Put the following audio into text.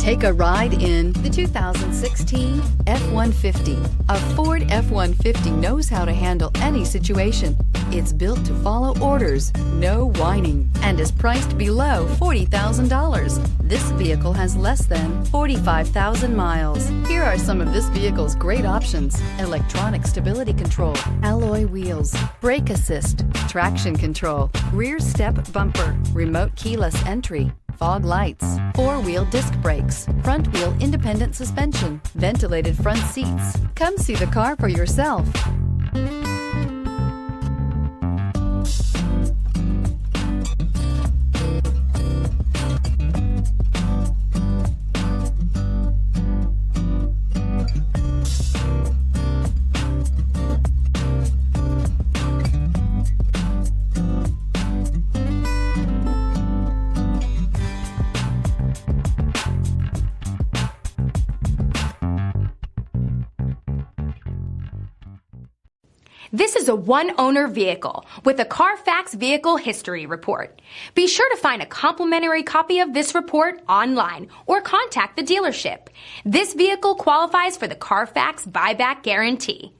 Take a ride in the 2016 F-150. A Ford F-150 knows how to handle any situation. It's built to follow orders, no whining, and is priced below $40,000. This vehicle has less than 45,000 miles. Here are some of this vehicle's great options: electronic stability control, alloy wheels, brake assist, traction control, rear step bumper, remote keyless entry, fog lights, four-wheel disc brakes, front-wheel independent suspension, ventilated front seats. Come see the car for yourself. This is a one-owner vehicle with a Carfax Vehicle History Report. Be sure to find a complimentary copy of this report online or contact the dealership. This vehicle qualifies for the Carfax Buyback Guarantee.